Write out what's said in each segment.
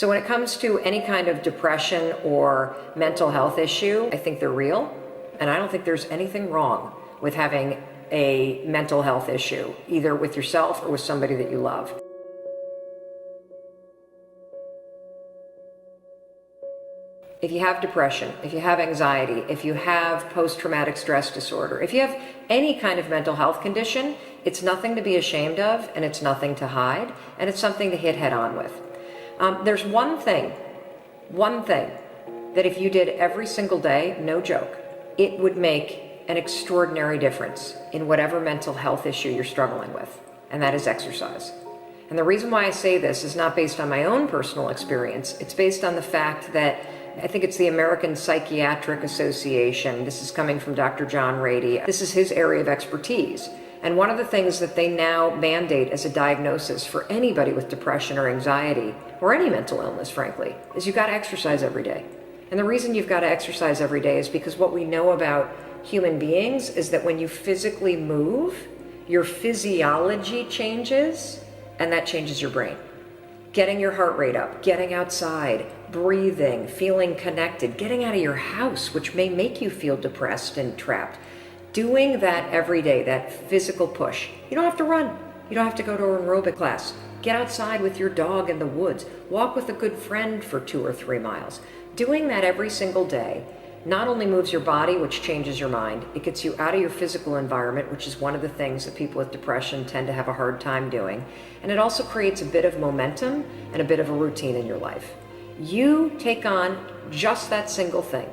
So when it comes to any kind of depression or mental health issue, I think they're real, and I don't think there's anything wrong with having a mental health issue, either with yourself or with somebody that you love. If you have depression, if you have anxiety, if you have post-traumatic stress disorder, if you have any kind of mental health condition, it's nothing to be ashamed of, and it's nothing to hide, and it's something to hit head on with. There's one thing that if you did every single day, no joke, it would make an extraordinary difference in whatever mental health issue you're struggling with, and that is exercise. And the reason why I say this is not based on my own personal experience. It's based on the fact that I think it's the American Psychiatric Association. This is coming from Dr. John Rady. This is his area of expertise. And one of the things that they now mandate as a diagnosis for anybody with depression or anxiety, or any mental illness, frankly, is you've got to exercise every day. And the reason you've got to exercise every day is because what we know about human beings is that when you physically move, your physiology changes, and that changes your brain. Getting your heart rate up, getting outside, breathing, feeling connected, getting out of your house, which may make you feel depressed and trapped. Doing that every day, that physical push. You don't have to run. You don't have to go to an aerobic class. Get outside with your dog in the woods. Walk with a good friend for 2 or 3 miles. Doing that every single day not only moves your body, which changes your mind, it gets you out of your physical environment, which is one of the things that people with depression tend to have a hard time doing. And it also creates a bit of momentum and a bit of a routine in your life. You take on just that single thing.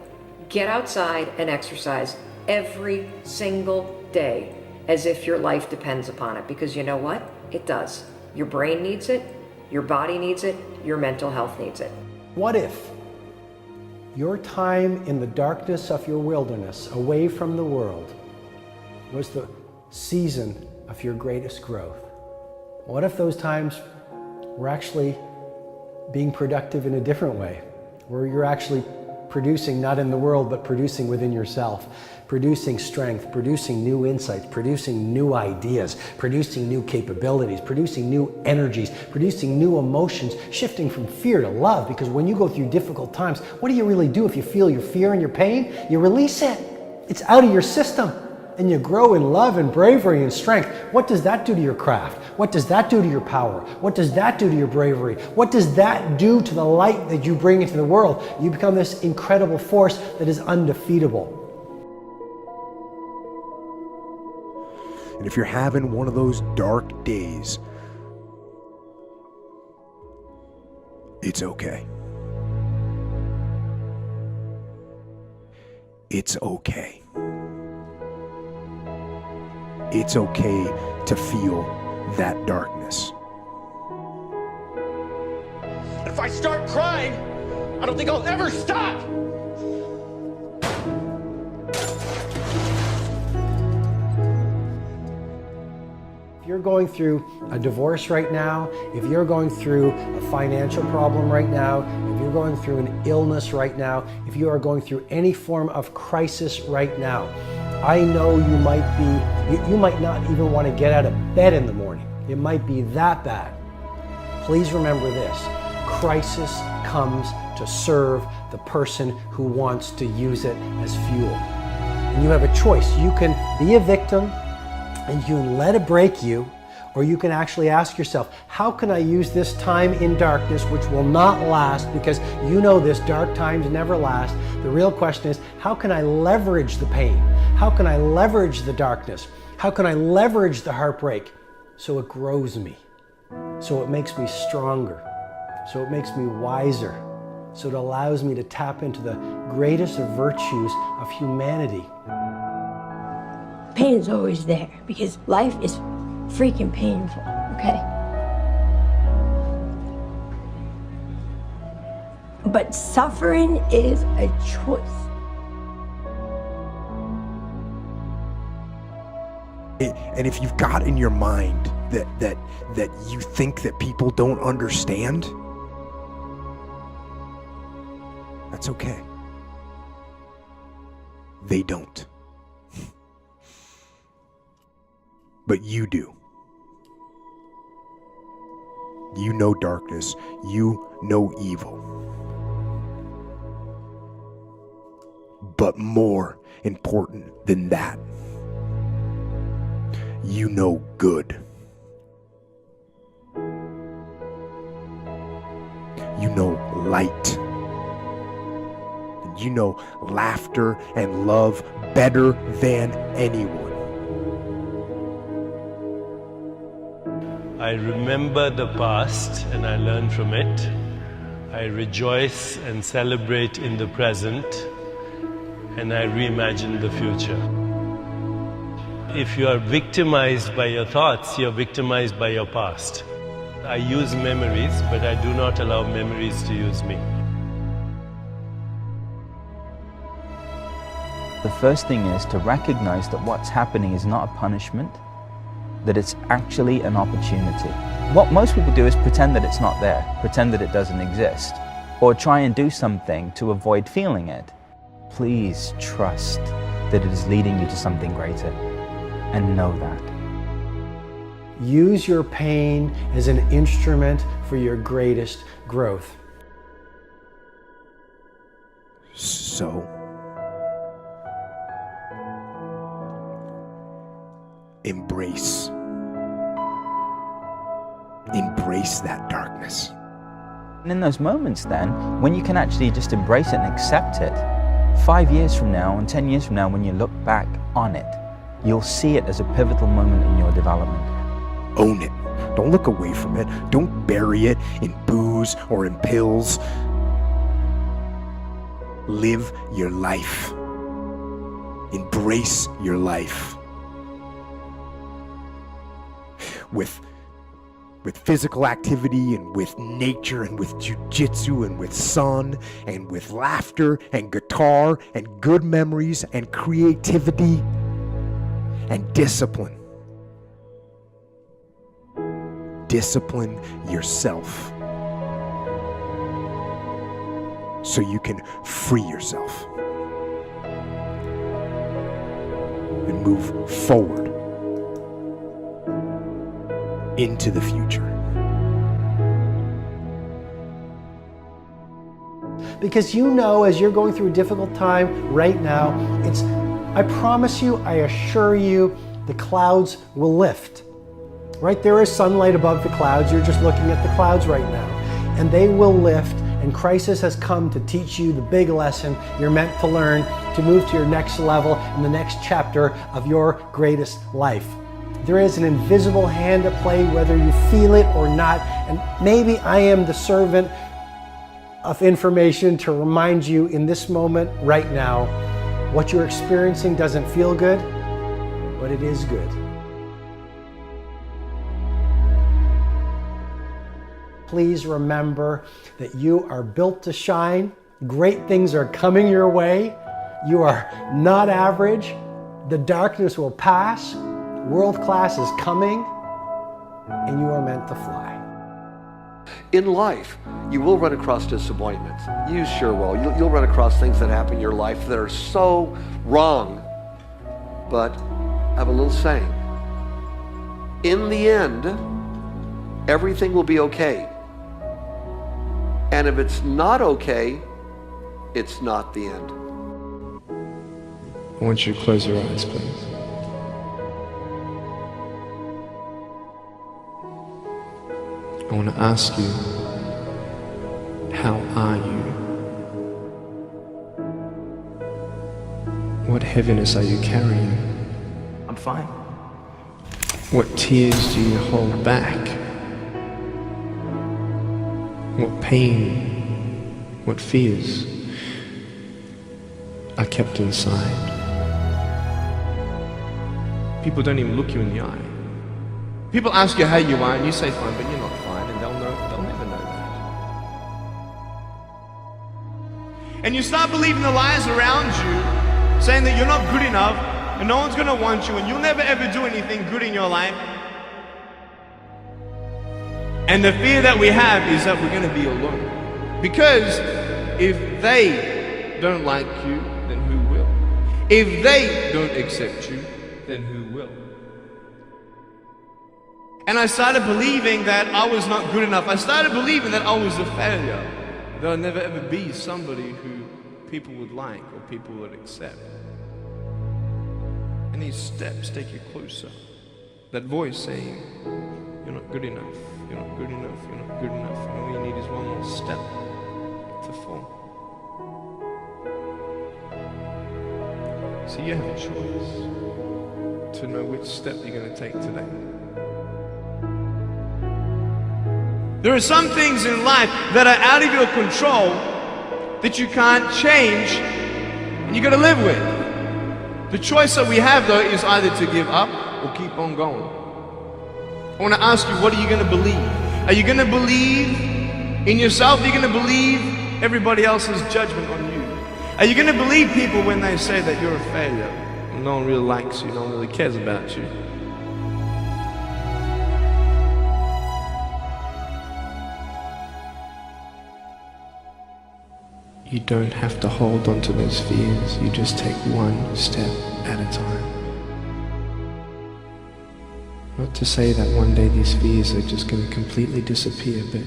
Get outside and exercise every single day as if your life depends upon it, because you know what? It does. Your brain needs it, your body needs it, your mental health needs it. What if your time in the darkness of your wilderness, away from the world, was the season of your greatest growth? What if those times were actually being productive in a different way, where you're actually producing not in the world, but producing within yourself, producing strength, producing new insights, producing new ideas, producing new capabilities, producing new energies, producing new emotions, shifting from fear to love? Because when you go through difficult times, what do you really do if you feel your fear and your pain? You release it. It's out of your system. And you grow in love and bravery and strength. What does that do to your craft? What does that do to your power? What does that do to your bravery? What does that do to the light that you bring into the world? You become this incredible force that is undefeatable. And if you're having one of those dark days, it's okay. It's okay. It's okay to feel that darkness. If I start crying, I don't think I'll ever stop. If you're going through a divorce right now, if you're going through a financial problem right now, if you're going through an illness right now, if you are going through any form of crisis right now, I know you might not even want to get out of bed in the morning. It might be that bad. Please remember this: crisis comes to serve the person who wants to use it as fuel. And you have a choice. You can be a victim and you can let it break you, or you can actually ask yourself, how can I use this time in darkness, which will not last, because you know this, dark times never last. The real question is, how can I leverage the pain? How can I leverage the darkness? How can I leverage the heartbreak so it grows me, so it makes me stronger, so it makes me wiser, so it allows me to tap into the greatest of virtues of humanity? Pain is always there because life is freaking painful, okay? But suffering is a choice. And if you've got in your mind that you think that people don't understand, that's okay. They don't. But you do. You know darkness. You no evil. But more important than that, you know good. You know light. You know laughter and love better than anyone. I remember the past and I learn from it. I rejoice and celebrate in the present, and I reimagine the future. If you are victimized by your thoughts, you're victimized by your past. I use memories, but I do not allow memories to use me. The first thing is to recognize that what's happening is not a punishment, that it's actually an opportunity. What most people do is pretend that it's not there, pretend that it doesn't exist, or try and do something to avoid feeling it. Please trust that it is leading you to something greater, and know that. Use your pain as an instrument for your greatest growth. So, embrace that darkness. And in those moments then, when you can actually just embrace it and accept it, 5 years from now and 10 years from now, when you look back on it, you'll see it as a pivotal moment in your development. Own it. Don't look away from it. Don't bury it in booze or in pills. Live your life. Embrace your life. With physical activity and with nature and with jujitsu and with sun and with laughter and guitar and good memories and creativity and discipline. Discipline yourself so you can free yourself and move forward into the future. Because you know, as you're going through a difficult time right now, I promise you, I assure you, the clouds will lift. Right? There is sunlight above the clouds. You're just looking at the clouds right now. And they will lift, and crisis has come to teach you the big lesson you're meant to learn to move to your next level in the next chapter of your greatest life. There is an invisible hand at play, whether you feel it or not. And maybe I am the servant of information to remind you in this moment right now, what you're experiencing doesn't feel good, but it is good. Please remember that you are built to shine. Great things are coming your way. You are not average. The darkness will pass. World class is coming, and you are meant to fly. In life, you will run across disappointments. You sure will. You'll run across things that happen in your life that are so wrong. But I have a little saying. In the end, everything will be okay. And if it's not okay, it's not the end. I want you to close your eyes, please. I want to ask you, how are you? What heaviness are you carrying? I'm fine. What tears do you hold back? What pain, what fears are kept inside? People don't even look you in the eye. People ask you how you are and you say fine, but you're not fine, and they'll never know that. And you start believing the lies around you, saying that you're not good enough and no one's gonna want you and you'll never ever do anything good in your life. And the fear that we have is that we're gonna be alone. Because if they don't like you, then who will? If they don't accept you, then who will? And I started believing that I was not good enough. I started believing that I was a failure. That I'd never ever be somebody who people would like or people would accept. And these steps take you closer. That voice saying, you're not good enough, you're not good enough, you're not good enough. And all you need is one more step to fall. So you have a choice to know which step you're going to take today. There are some things in life that are out of your control that you can't change and you got to live with. The choice that we have though is either to give up or keep on going. I want to ask you, what are you going to believe? Are you going to believe in yourself? Are you going to believe everybody else's judgment on you? Are you going to believe people when they say that you're a failure? No one really likes you, no one really cares about you. You don't have to hold on to those fears. You just take one step at a time. Not to say that one day these fears are just going to completely disappear, but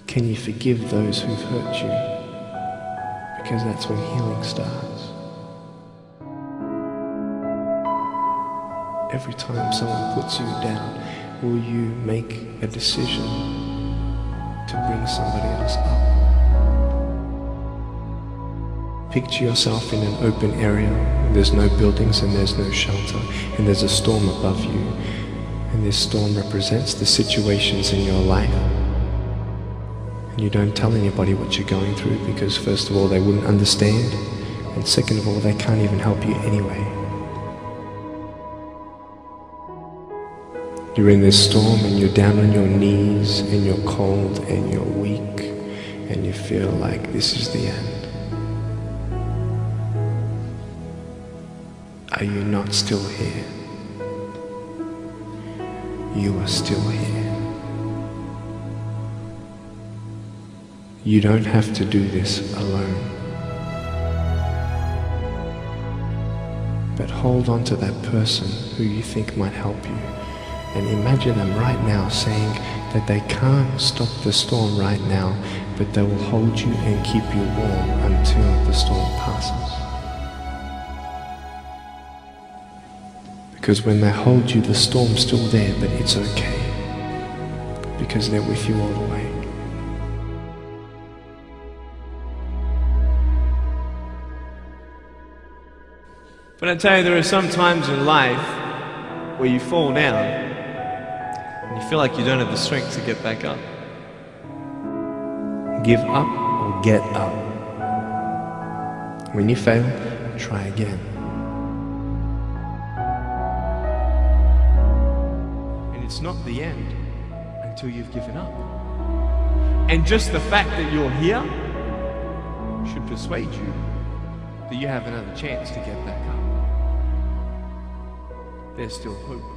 can you forgive those who've hurt you? Because that's when healing starts. Every time someone puts you down, will you make a decision to bring somebody else up? Picture yourself in an open area, and there's no buildings and there's no shelter, and there's a storm above you, and this storm represents the situations in your life. And you don't tell anybody what you're going through because first of all they wouldn't understand, and second of all they can't even help you anyway. You're in this storm and you're down on your knees and you're cold and you're weak and you feel like this is the end. Are you not still here? You are still here. You don't have to do this alone. But hold on to that person who you think might help you. And imagine them right now saying that they can't stop the storm right now, but they will hold you and keep you warm until the storm passes. Because when they hold you, the storm's still there, but it's okay. Because they're with you all the way. But I tell you, there are some times in life where you fall down and you feel like you don't have the strength to get back up. Give up or get up. When you fail, try again. And it's not the end until you've given up. And just the fact that you're here should persuade you that you have another chance to get back up. There's still hope.